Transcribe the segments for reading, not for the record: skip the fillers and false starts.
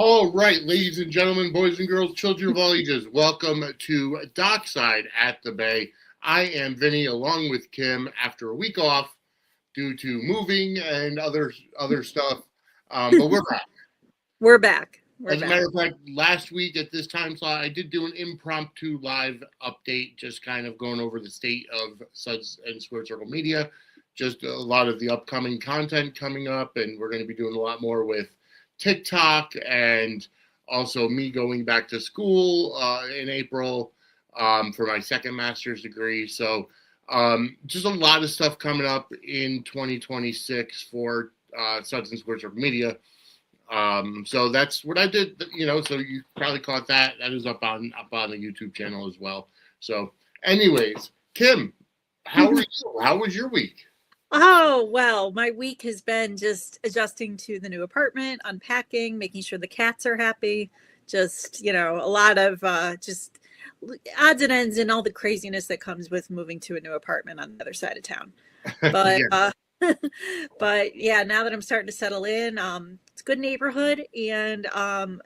All right, ladies and gentlemen, boys and girls, children of all ages, welcome to Dockside at the Bay. I am Vinny, along with Kim, after a week off due to moving and other stuff, but we're back. We're back. As a matter of fact, last week at this time slot, I did do an impromptu live update, just kind of going over the state of Suds and Squared Circle Media, just a lot of the upcoming content coming up, and we're going to be doing a lot more with TikTok and also me going back to school in April for my second master's degree. So just a lot of stuff coming up in 2026 for Suds and Squared Circle Media. So that's what I did, so you probably caught that. That is up on the YouTube channel as well. So anyways, Kim, how are you? How was your week? Oh, well, my week has been just adjusting to the new apartment, unpacking, making sure the cats are happy. Just, a lot of just odds and ends and all the craziness that comes with moving to a new apartment on the other side of town. But Yeah. but yeah, now that I'm starting to settle in, it's a good neighborhood, and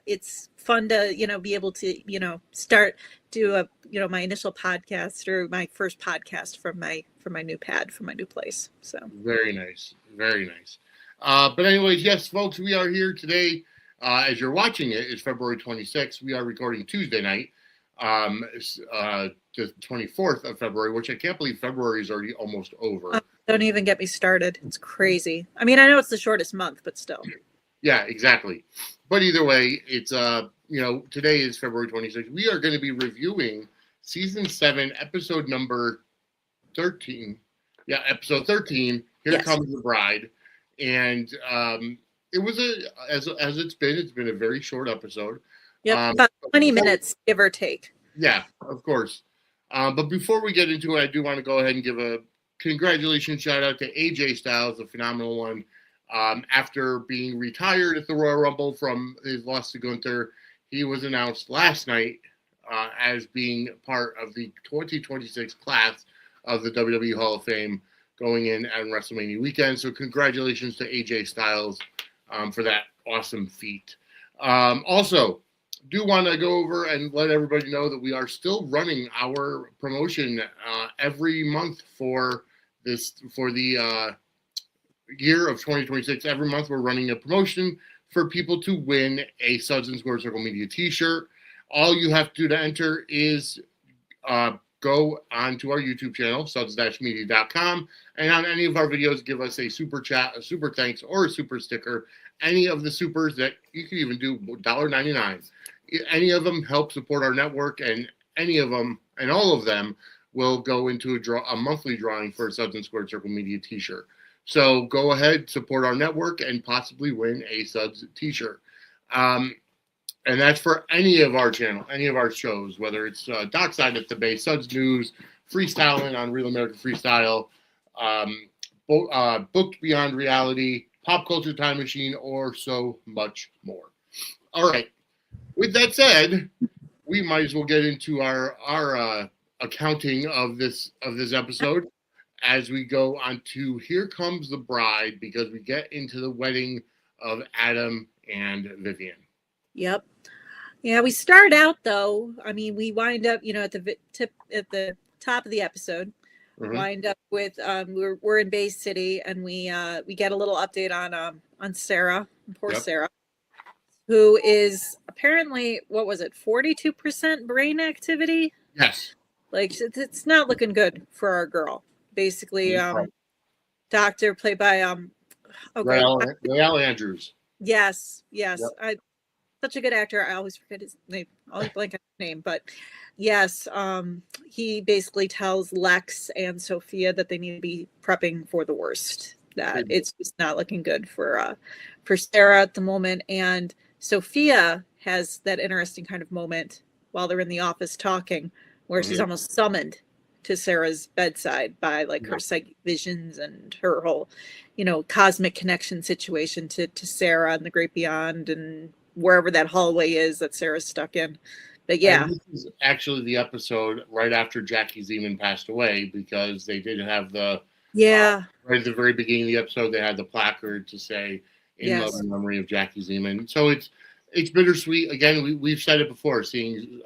it's fun to be able to start do my initial podcast, or my first podcast from my new pad, from my new place. So Very nice, very nice. But anyways, yes, folks, we are here today. As you're watching it, it's February 26th. We are recording Tuesday night, the 24th of February, which I can't believe February is already almost over. Don't even get me started. It's crazy. I mean, I know it's the shortest month, but still. Yeah, exactly. But either way, it's today is February 26th. We are going to be reviewing season 7, episode number 13. Yeah, episode 13. Here Comes the Bride. And it was as it's been a very short episode. Yep, about 20 minutes, give or take. Yeah, of course. But before we get into it, I do want to go ahead and give a congratulations shout out to AJ Styles, a phenomenal one. After being retired at the Royal Rumble from his loss to Gunther, he was announced last night as being part of the 2026 class of the WWE Hall of Fame going in on WrestleMania weekend. So congratulations to AJ Styles for that awesome feat. Also, do want to go over and let everybody know that we are still running our promotion every month for the year of 2026. Every month we're running a promotion for people to win a Suds and Squared Circle Media t-shirt. All you have to do to enter is go onto our YouTube channel, suds-media.com, and on any of our videos, give us a super chat, a super thanks, or a super sticker. Any of the supers that you can even do $1.99. Any of them help support our network, and any of them, and all of them, will go into a monthly drawing for a Suds and Squared Circle Media t-shirt. So go ahead, support our network, and possibly win a Suds t-shirt. And that's for any of our channel, any of our shows, whether it's Dockside at the Bay, Suds News, Freestyling on Real American Freestyle, Booked Beyond Reality, Pop Culture Time Machine, or so much more. All right. With that said, we might as well get into our accounting of this episode as we go on to Here Comes the Bride, because we get into the wedding of Adam and Vivian. Yep. Yeah, we start out though. I mean, we wind up, at the top of the episode. Mm-hmm. Wind up with we're in Bay City, and we get a little update on Sara, poor Sara, who is apparently, what was it, 42% brain activity? Yes. Like, it's not looking good for our girl. Basically, doctor played by Rael Andrews. Yes. Yep. Such a good actor. I always forget his name. I always blank on his name, but yes, he basically tells Lex and Sophia that they need to be prepping for the worst. That it's just not looking good for Sara at the moment. And Sophia has that interesting kind of moment while they're in the office talking, where she's almost summoned to Sara's bedside by like her psychic visions and her whole, cosmic connection situation to Sara and the great beyond, and wherever that hallway is that Sara's stuck in. But yeah. And this is actually the episode right after Jackie Zeman passed away, because they did have the right at the very beginning of the episode, they had the placard to say in love and memory of Jackie Zeman. So it's bittersweet. Again, we've said it before, seeing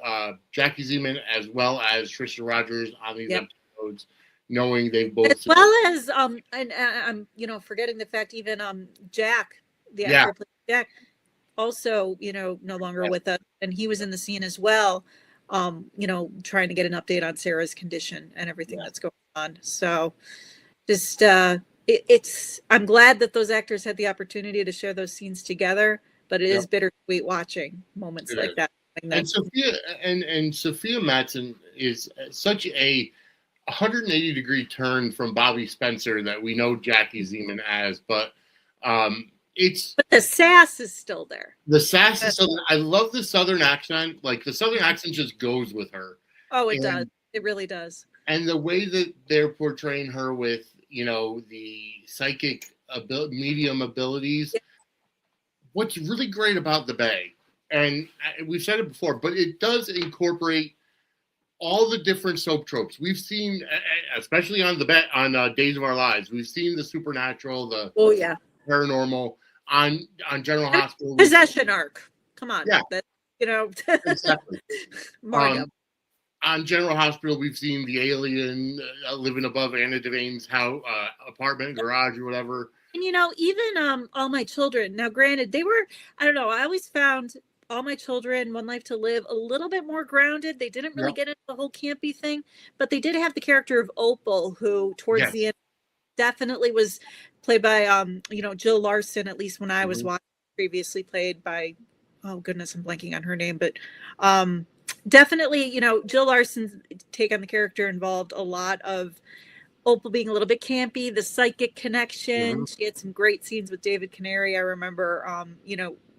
Jackie Zeman as well as Trisha Rogers on these episodes, knowing they've both as well as and I'm forgetting the fact even Jack, the actor playing Jack, also no longer with us, and he was in the scene as well, trying to get an update on Sarah's condition and everything that's going on. So just it's I'm glad that those actors had the opportunity to share those scenes together, but it is bittersweet watching moments like that. And Sophia and Sophia Matson is such a 180-degree turn from Bobby Spencer that we know Jackie Zeman as, but but the sass is still there. The sass is still there. I love the Southern accent. Like, the Southern accent just goes with her. Oh, it does. It really does. And the way that they're portraying her with, the psychic medium abilities. Yeah. What's really great about The Bay, and we've said it before, but it does incorporate all the different soap tropes we've seen, especially on Days of Our Lives. We've seen the supernatural, the paranormal on General Hospital. Possession arc. Come on. Yeah. Exactly. On General Hospital, we've seen the alien living above Anna Devane's house, apartment, garage, or whatever. And even All My Children. Now, granted, they were, I don't know, I always found All My Children, One Life to Live a little bit more grounded. They didn't really get into the whole campy thing, but they did have the character of Opal, who towards the end definitely was played by Jill Larson, at least when I was watching, previously played by, oh goodness, I'm blanking on her name, but definitely, Jill Larson's take on the character involved a lot of Opal being a little bit campy, the psychic connection. She had some great scenes with David Canary. I remember,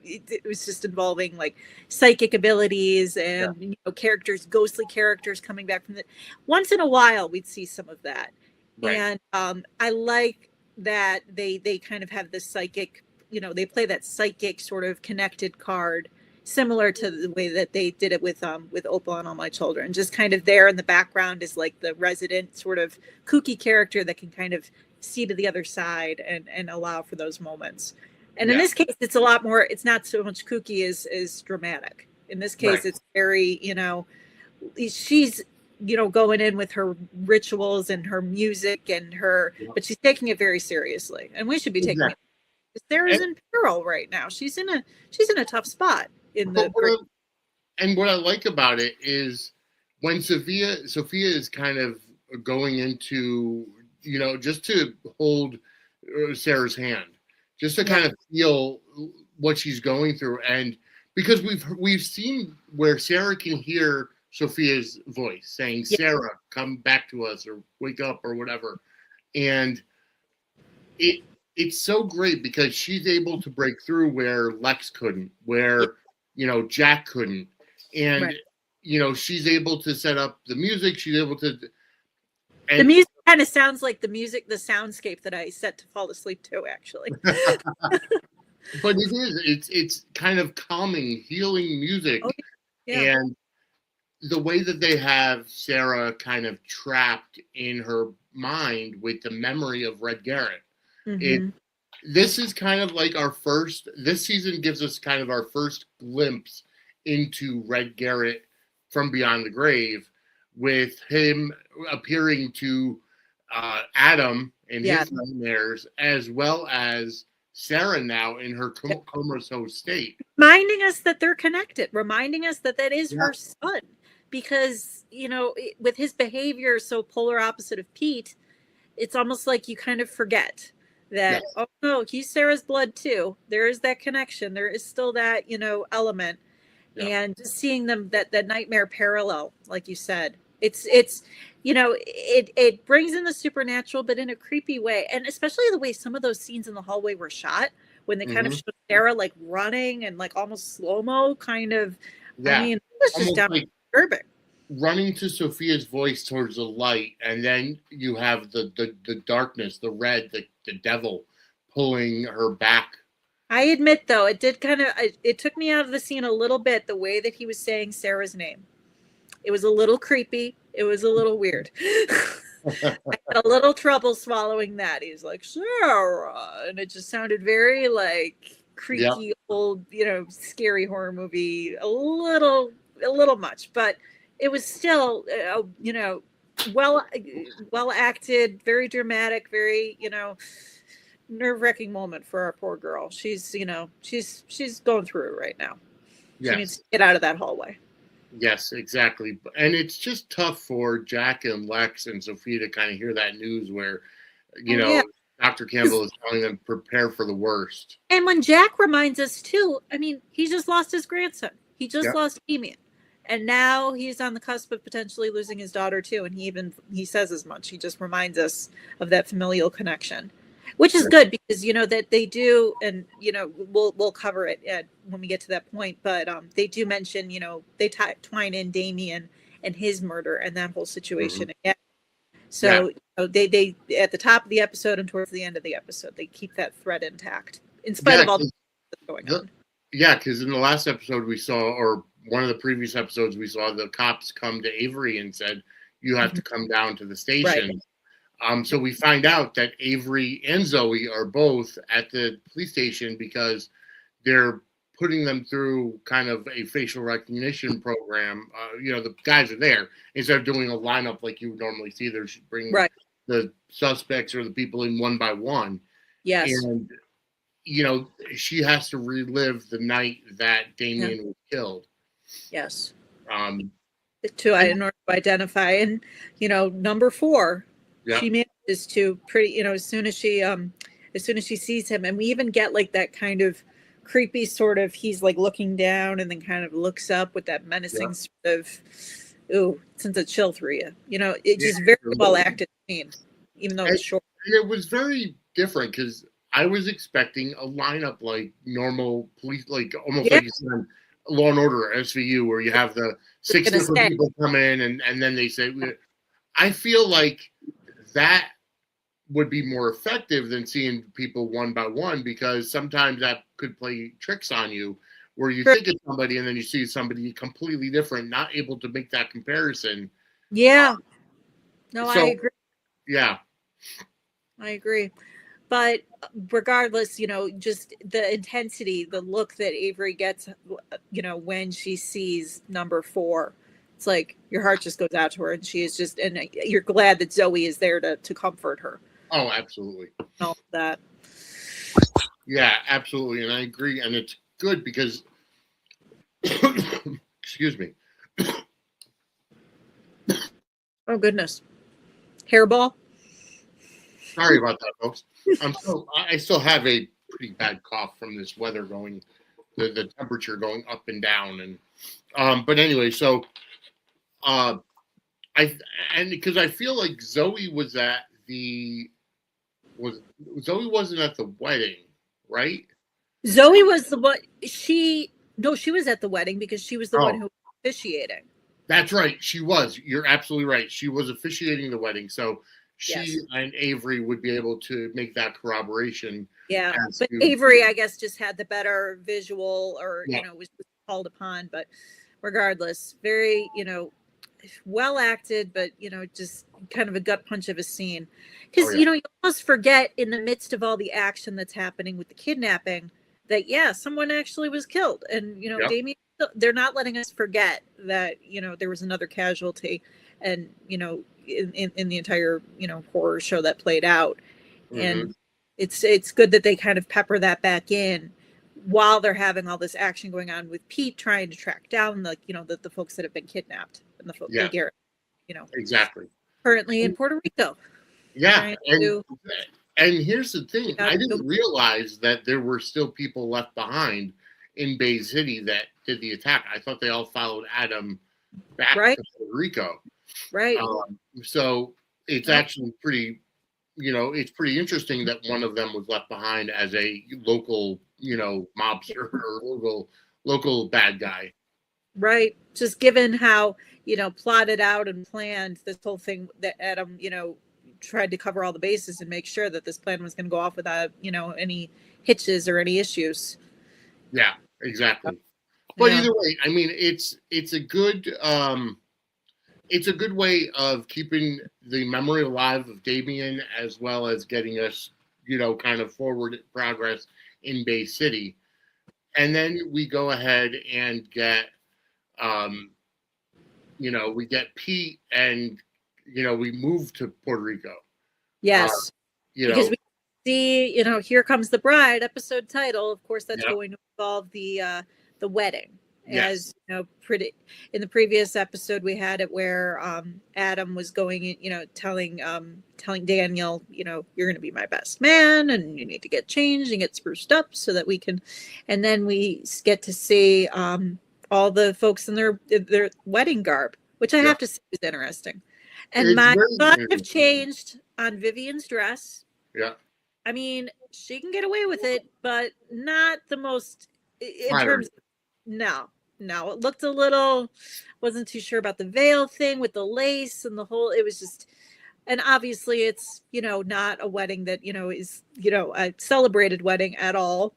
it was just involving like psychic abilities and characters, ghostly characters coming back from the. Once in a while, we'd see some of that, and I like that they kind of have this psychic. They play that psychic sort of connected card, similar to the way that they did it with Opal and All My Children. Just kind of there in the background is like the resident sort of kooky character that can kind of see to the other side and allow for those moments. And in this case, it's a lot more, it's not so much kooky as dramatic. In this case, it's very, she's, going in with her rituals and her music and her, but she's taking it very seriously. And we should be taking it. Sarah's in peril right now. She's in a tough spot in the. And what I like about it is when Sophia is kind of going into, just to hold Sarah's hand, just to kind of feel what she's going through, and because we've seen where Sara can hear Sophia's voice saying, "Sara, come back to us," or "Wake up," or whatever, and it's so great because she's able to break through where Lex couldn't, where Jack couldn't, and she's able to set up the music. She's able to. The music kind of sounds like the soundscape that I set to fall asleep to, actually. But it's kind of calming, healing music, and the way that they have Sara kind of trapped in her mind with the memory of Red Garrett. This is kind of like this season gives us kind of our first glimpse into Red Garrett from beyond the grave, with him appearing to Adam in his nightmares, as well as Sara now in her comatose state. Reminding us that they're connected, reminding us that is her son, because, with his behavior so polar opposite of Pete, it's almost like you kind of forget that, oh no, he's Sarah's blood too. There is that connection. There is still that, element. And just seeing them, that nightmare parallel, like you said, it's it brings in the supernatural, but in a creepy way. And especially the way some of those scenes in the hallway were shot, when they kind of showed Sara like running and like almost slow-mo kind of, I mean, it was just disturbing. Running to Sophia's voice towards the light, and then you have the darkness, the red, the devil pulling her back. I admit, though, it did it took me out of the scene a little bit, the way that he was saying Sarah's name. It was a little creepy. It was a little weird. I had a little trouble swallowing that. He's like, Sara, and it just sounded very like Yep. creaky old, scary horror movie, a little much, but it was still, well, well acted, very dramatic, very, nerve-wracking moment for our poor girl. She's, she's going through it right now. She needs Yes. to get out of that hallway. Yes, exactly. And it's just tough for Jack and Lex and Sophia to kind of hear that news where, Yeah. Dr. Campbell is telling them prepare for the worst. And when Jack reminds us too, I mean, he just lost his grandson. He just Yep. lost Vivian. And now he's on the cusp of potentially losing his daughter too. And he says as much. He just reminds us of that familial connection, which is good because that they do, and we'll cover it when we get to that point. But they do mention they twine in Damien and his murder and that whole situation again. So they at the top of the episode and towards the end of the episode, they keep that thread intact in spite of all that's going on. Yeah, because in the last episode we saw, or one of the previous episodes we saw, the cops come to Avery and said, you have to come down to the station. Right. So we find out that Avery and Zoe are both at the police station because they're putting them through kind of a facial recognition program. The guys are there. Instead of doing a lineup like you would normally see, they're bringing the suspects or the people in one by one. Yes. And, she has to relive the night that Damien was killed. Yes. In order to identify. And, number 4, she manages to as soon as she sees him, and we even get like that kind of creepy sort of, he's like looking down and then kind of looks up with that menacing sort of, sends a chill through you. It's just very well acted scene, even though it's short. And it was very different because I was expecting a lineup like normal police, like almost like you said on Law and Order, SVU, where you have the 6 different people come in and then they say, I feel like that would be more effective than seeing people one by one, because sometimes that could play tricks on you where you think it's somebody and then you see somebody completely different, not able to make that comparison. Yeah. I agree. Yeah. I agree. But regardless, just the intensity, the look that Avery gets, when she sees number 4, it's like your heart just goes out to her, and she is just, and you're glad that Zoe is there to comfort her. Oh, absolutely. All that. Yeah, absolutely. And I agree. And it's good because, excuse me. Oh, goodness. Hairball. Sorry about that, folks. I still have a pretty bad cough from this weather going, the temperature going up and down, and but anyway, so because I feel like Zoe was at Zoe wasn't at the wedding, right? Zoe was the one. She was at the wedding because she was the one who was officiating. That's right. She was. You're absolutely right. She was officiating the wedding, so she and Avery would be able to make that corroboration. Yeah, but Avery, I guess, just had the better visual, or was called upon. But regardless, very well acted, but just kind of a gut punch of a scene, because you almost forget in the midst of all the action that's happening with the kidnapping that someone actually was killed, and Damien. They're not letting us forget that there was another casualty, and in the entire horror show that played out, and it's good that they kind of pepper that back in while they're having all this action going on with Pete trying to track down the folks that have been kidnapped and the folks Garrett, exactly, currently in Puerto Rico. Yeah, and here's the thing: I didn't realize that there were still people left behind in Bay City that did the attack. I thought they all followed Adam back to Puerto Rico. Right. So it's actually pretty, it's pretty interesting that one of them was left behind as a local, mobster or local bad guy. Right. Just given how, plotted out and planned this whole thing that Adam, tried to cover all the bases and make sure that this plan was going to go off without, any hitches or any issues. Yeah, exactly. But either way, I mean, it's a good way of keeping the memory alive of Damien, as well as getting us, kind of forward progress in Bay City. And then we go ahead and get, we get Pete, and we move to Puerto Rico. Yes, because we see, Here Comes the Bride episode title. Of course, that's going to involve the wedding. Yes. As pretty in the previous episode, we had it where Adam was going, telling Daniel, you're going to be my best man, and you need to get changed and get spruced up so that we can. And then we get to see all the folks in their wedding garb, which I have to say is interesting. And my thoughts have changed on Vivian's dress. Yeah. I mean, she can get away with it, but not the most in terms of, no, it looked a little, wasn't too sure about the veil thing with the lace and the whole, it was just, and obviously it's, not a wedding that, is, a celebrated wedding at all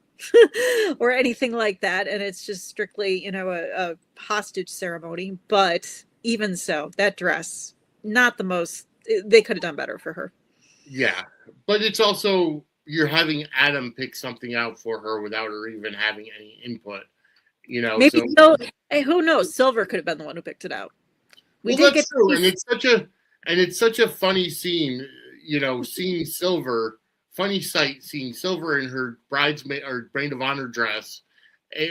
or anything like that. And it's just strictly, a hostage ceremony. But even so, that dress, not the most, they could have done better for her. Yeah. But it's also, you're having Adam pick something out for her without her even having any input. Maybe so, hey, who knows? Silver could have been the one who picked it out. That's true, and it's such a funny scene, seeing Silver, funny sight, seeing Silver in her bridesmaid or maid of honor dress,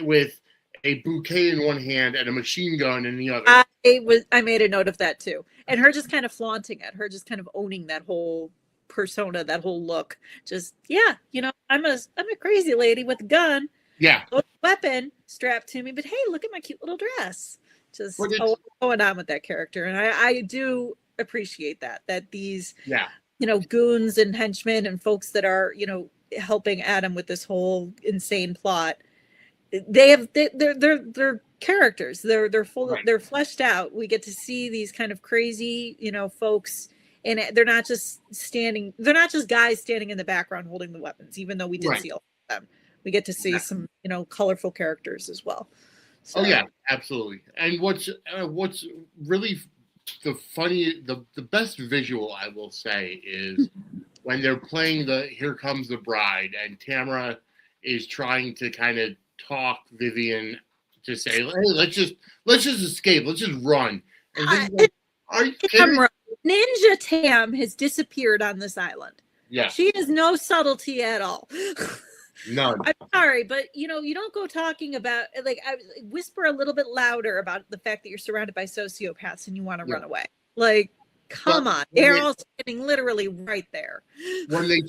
with a bouquet in one hand and a machine gun in the other. I made a note of that too, and her just kind of flaunting it, her just kind of owning that whole persona, that whole look. Just I'm a crazy lady with a gun. Yeah. Weapon strapped to me, but hey, look at my cute little dress. Just what's going on with that character. And I do appreciate that these, goons and henchmen and folks that are, helping Adam with this whole insane plot, they're characters. They're full, right. They're fleshed out. We get to see these kind of crazy, folks, and they're not just guys standing in the background holding the weapons, even though we did see all of them. We get to see some, colorful characters as well. So. Oh yeah, absolutely. And what's really the best visual, I will say, is when they're playing the "Here Comes the Bride" and Tamara is trying to kind of talk Vivian to say, "Hey, let's just escape, let's just run." And then are you kidding? Ninja Tam has disappeared on this island. Yeah, she has no subtlety at all. None. I'm sorry, but you don't go talking about, like, I whisper a little bit louder about the fact that you're surrounded by sociopaths and you want to run away. Like, come on, they're all standing literally right there. When they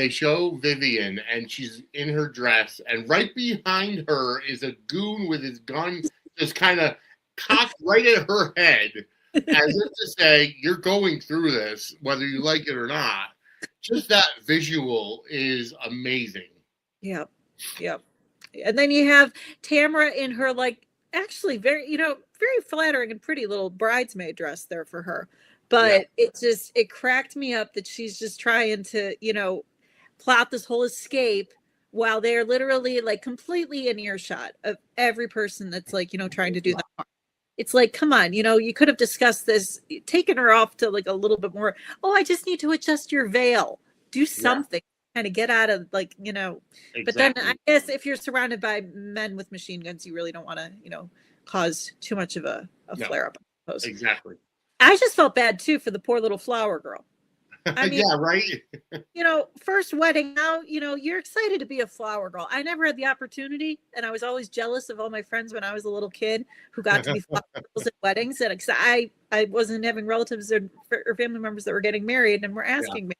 show Vivian and she's in her dress, and right behind her is a goon with his gun just kind of cocked right at her head, as if to say, "You're going through this, whether you like it or not." Just that visual is amazing. Yep. And then you have Tamara in her, like, actually very, very flattering and pretty little bridesmaid dress there for her. But it cracked me up that she's just trying to, plot this whole escape while they're literally, like, completely in earshot of every person that's, like, trying to do that. It's like, come on, you could have discussed this, taken her off to, like, a little bit more. Oh, I just need to adjust your veil. Do something, kind of get out of, like, Exactly. But then I guess if you're surrounded by men with machine guns, you really don't want to, cause too much of a flare up. I suppose. Exactly. I just felt bad too for the poor little flower girl. I mean, yeah, right. First wedding now, you're excited to be a flower girl. I never had the opportunity, and I was always jealous of all my friends when I was a little kid who got to be flower girls at weddings. And I wasn't having relatives or family members that were getting married and were asking me.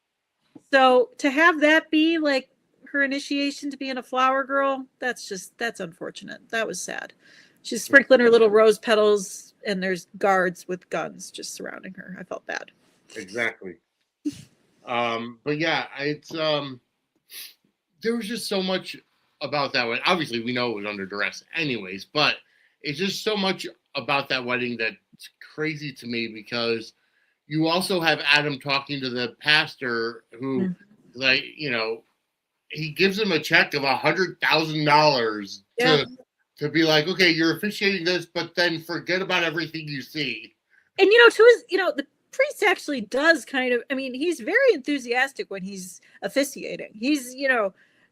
So to have that be like her initiation to being a flower girl, that's unfortunate. That was sad. She's sprinkling her little rose petals, and there's guards with guns just surrounding her. I felt bad. Exactly. But yeah, it's there was just so much about that wedding. Obviously, we know it was under duress anyways, but it's just so much about that wedding that's crazy to me, because you also have Adam talking to the pastor who, like, he gives him a check of $100,000 to be like, okay, you're officiating this, but then forget about everything you see. And, the priest actually does kind of, he's very enthusiastic when he's officiating. He's,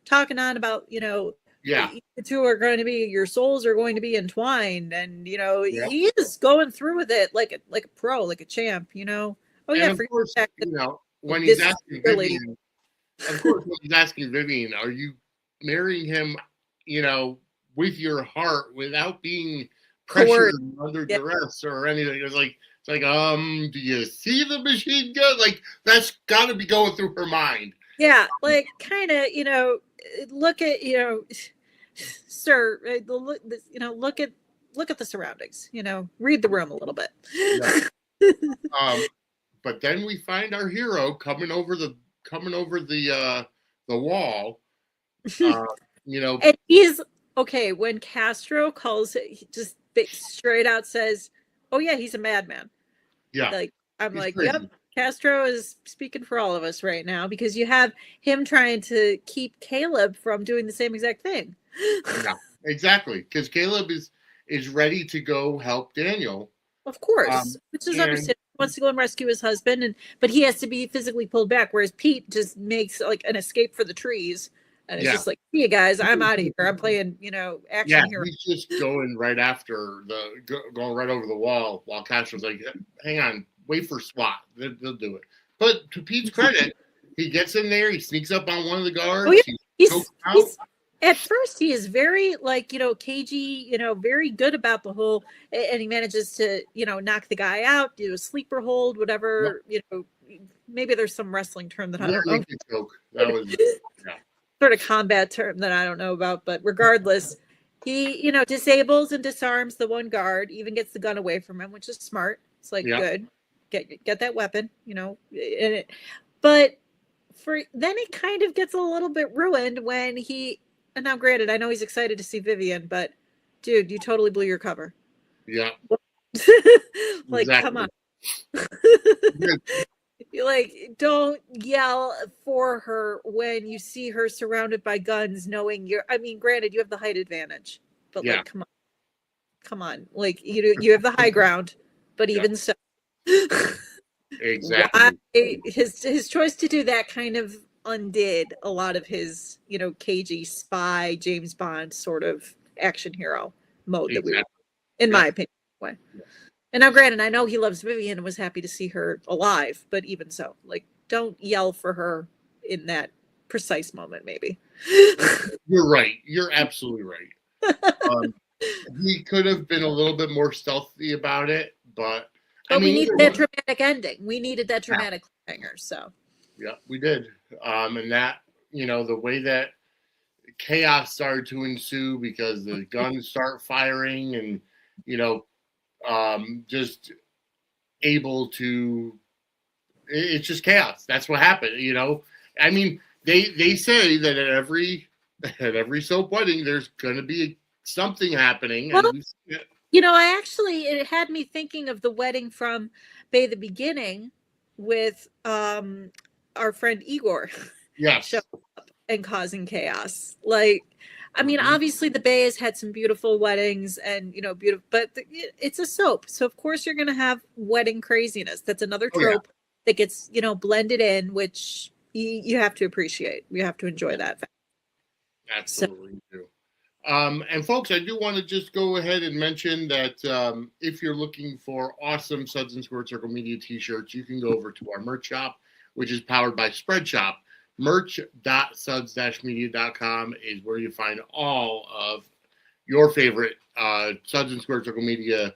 talking on about, Yeah. The two are going to be, your souls are going to be entwined, and Yep. he is going through with it like a pro, like a champ. Oh And yeah, of for course, when he's this asking lady. Vivian, of course, when he's asking Vivian, are you marrying him, with your heart without being pressured Coerced. under Yeah. duress or anything? It's like, do you see the machine gun? Like, that's got to be going through her mind. Yeah, like kind of, look at, sir, look at the surroundings, read the room a little bit. Yeah. But then we find our hero coming over the wall. And he's okay when Castro calls it, he just straight out says, "Oh yeah, he's a madman." Yeah. Like I'm He's like, crazy. "Yep, Castro is speaking for all of us right now," because you have him trying to keep Caleb from doing the same exact thing. Yeah, exactly. Because Caleb is ready to go help Daniel. Of course, which is understandable. He wants to go and rescue his husband, but he has to be physically pulled back. Whereas Pete just makes like an escape for the trees, and it's just like, "See you guys, I'm out of here. I'm playing, action hero." He's just going right after going right over the wall, while Castro's like, "Hang on, wait for SWAT. They'll do it." But to Pete's credit, he gets in there. He sneaks up on one of the guards. Oh yeah, he's at first he is very cagey, very good about the whole, and he manages to knock the guy out, do a sleeper hold, whatever. Yep. Maybe there's some wrestling term that I don't know. That was sort of combat term that I don't know about, but regardless, he disables and disarms the one guard, even gets the gun away from him, which is smart. It's like, good, get that weapon, but then it kind of gets a little bit ruined when and now granted, I know he's excited to see Vivian, but dude, you totally blew your cover. Yeah. Like, exactly. Come on. Don't yell for her when you see her surrounded by guns, knowing granted, you have the height advantage, but come on. Like, you have the high ground, but even so. Exactly. Why his choice to do that kind of undid a lot of his, cagey spy James Bond sort of action hero mode that we were, in my opinion, anyway. And now, granted, I know he loves Vivian and was happy to see her alive, but even so, like, don't yell for her in that precise moment. Maybe you're right. You're absolutely right. He could have been a little bit more stealthy about it, but we needed that dramatic ending. We needed that dramatic cliffhanger. So yeah, we did. And that, the way that chaos started to ensue because the guns start firing and, just able to, it's just chaos. That's what happened. I mean, they say that at every soap wedding, there's going to be something happening. Well, it had me thinking of the wedding from Bay the Beginning with our friend Igor. Yes. Showing up and causing chaos. Like, I mean, obviously the Bay has had some beautiful weddings and, beautiful, but it's a soap. So of course you're going to have wedding craziness. That's another trope that gets, blended in, which you have to appreciate. You have to enjoy that. Absolutely do. And folks, I do want to just go ahead and mention that if you're looking for awesome Suds and Squirt Circle Media t-shirts, you can go over to our merch shop, which is powered by Spreadshop. Merch.suds-media.com is where you find all of your favorite Suds and Squirt Circle Media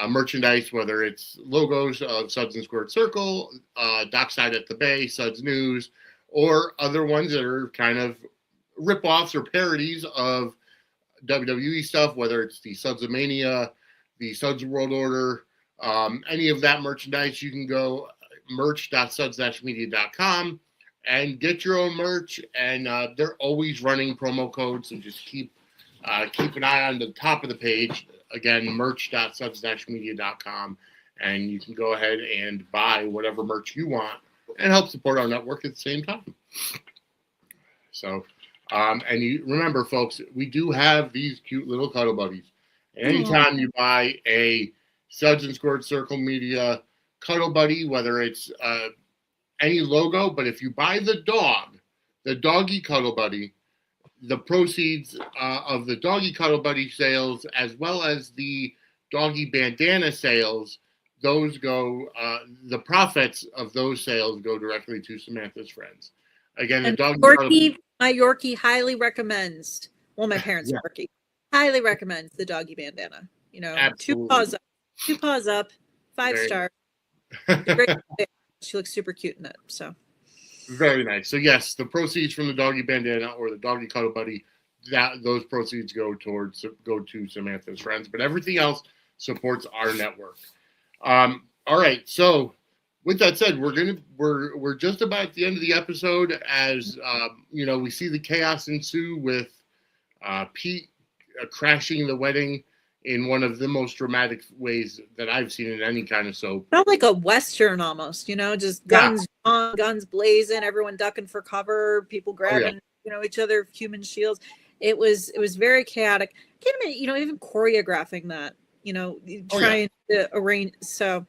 merchandise, whether it's logos of Suds and Squirt Circle, Dockside at the Bay, Suds News, or other ones that are kind of rip-offs or parodies of WWE stuff, whether it's the Suds of Mania, the Suds World Order, any of that merchandise. You can go merch.suds-media.com and get your own merch. And they're always running promo codes, so just keep an eye on the top of the page. Again, merch.suds-media.com, and you can go ahead and buy whatever merch you want and help support our network at the same time. So, and you remember, folks, we do have these cute little cuddle buddies. Anytime you buy a Suds and Squirt Circle Media cuddle buddy, whether it's any logo, but if you buy the doggy cuddle buddy, the proceeds of the Doggy Cuddle Buddy sales, as well as the Doggy Bandana sales, those go, the profits of those sales go directly to Samantha's friends. Again, the Doggy Cuddle... My Yorkie highly recommends, well, my parents' Yeah. Yorkie highly recommends the Doggy Bandana. You know, Absolutely. two paws up, 5 Very stars. She looks super cute in it. So very nice. So yes, the proceeds from the Doggy Bandana or the Doggy Cuddle Buddy, those proceeds go to Samantha's friends, but everything else supports our network. All right. So with that said, we're just about at the end of the episode as we see the chaos ensue with Pete crashing the wedding in one of the most dramatic ways that I've seen in any kind of soap. Felt like a Western almost, just guns on, guns blazing, everyone ducking for cover, people grabbing, each other, human shields. It was very chaotic. Can't imagine, even choreographing that, trying to arrange. So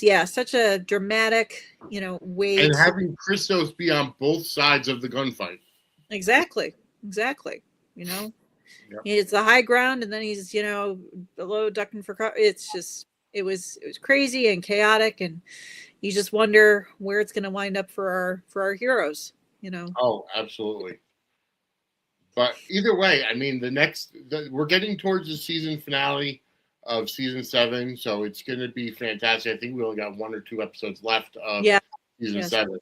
yeah, such a dramatic, way. And having Christos be on both sides of the gunfight. Exactly. Yep. It's the high ground, and then he's, below ducking for cover. It's just, it was crazy and chaotic, and you just wonder where it's going to wind up for our heroes, Oh, absolutely. But either way, I mean, we're getting towards the season finale of season 7, so it's going to be fantastic. I think we only got 1 or 2 episodes left of season 7.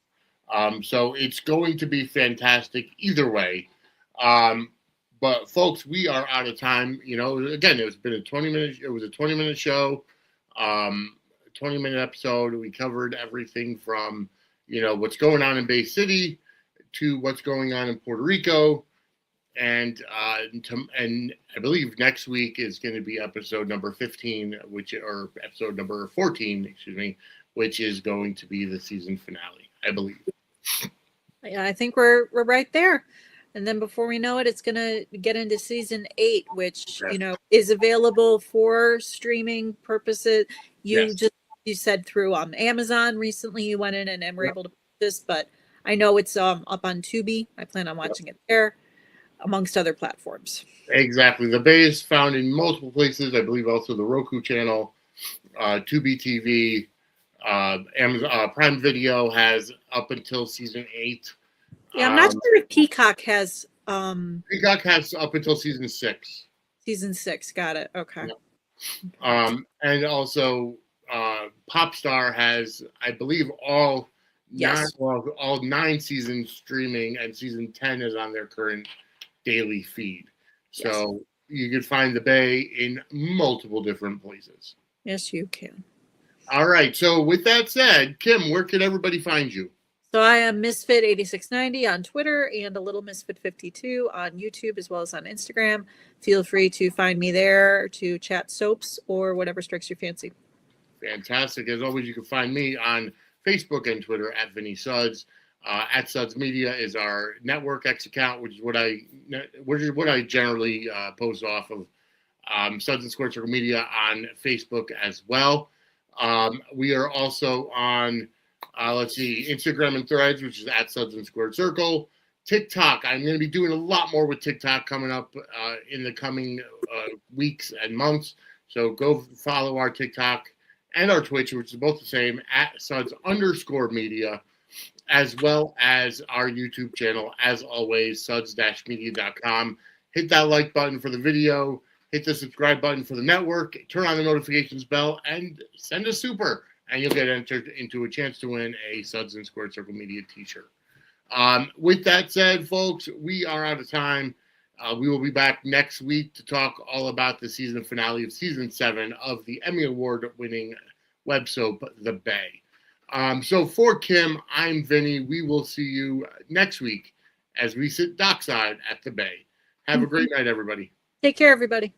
So it's going to be fantastic either way. But folks, we are out of time. Again, it was a 20-minute show, 20-minute episode. We covered everything from, what's going on in Bay City to what's going on in Puerto Rico. And I believe next week is going to be episode number 15, or episode number 14, excuse me, which is going to be the season finale, I believe. Yeah, I think we're right there. And then before we know it, it's going to get into season 8, which, is available for streaming purposes. You said through Amazon recently you went in and were able to purchase, but I know it's up on Tubi. I plan on watching it there, amongst other platforms. Exactly. The Bay is found in multiple places. I believe also the Roku channel, Tubi TV, Amazon Prime Video has up until season 8. Yeah, I'm not sure if Peacock has. Peacock has up until season 6. Season 6, got it. Okay. Yeah. And also, Popstar has, I believe, all 9 seasons streaming, and season 10 is on their current daily feed. So you can find the Bay in multiple different places. Yes, you can. All right. So with that said, Kim, where can everybody find you? So I am Misfit8690 on Twitter and a Little Misfit52 on YouTube, as well as on Instagram. Feel free to find me there to chat soaps or whatever strikes your fancy. Fantastic. As always, you can find me on Facebook and Twitter at Vinny Suds. At Suds Media is our Network X account, which is what I generally post off of Suds and Squared Circle Media on Facebook as well. We are also on Instagram and Threads, which is at Suds and Squared Circle. TikTok, I'm going to be doing a lot more with TikTok coming up in the coming weeks and months. So go follow our TikTok and our Twitch, which is both the same, at Suds_media, as well as our YouTube channel, as always, suds-media.com. Hit that like button for the video, hit the subscribe button for the network, turn on the notifications bell, and send a super, and you'll get entered into a chance to win a Suds and Squared Circle Media t-shirt. With that said, folks, we are out of time. We will be back next week to talk all about the season finale of season 7 of the Emmy Award-winning web soap, The Bay. So for Kim, I'm Vinny. We will see you next week as we sit dockside at The Bay. Have a great night, everybody. Take care, everybody.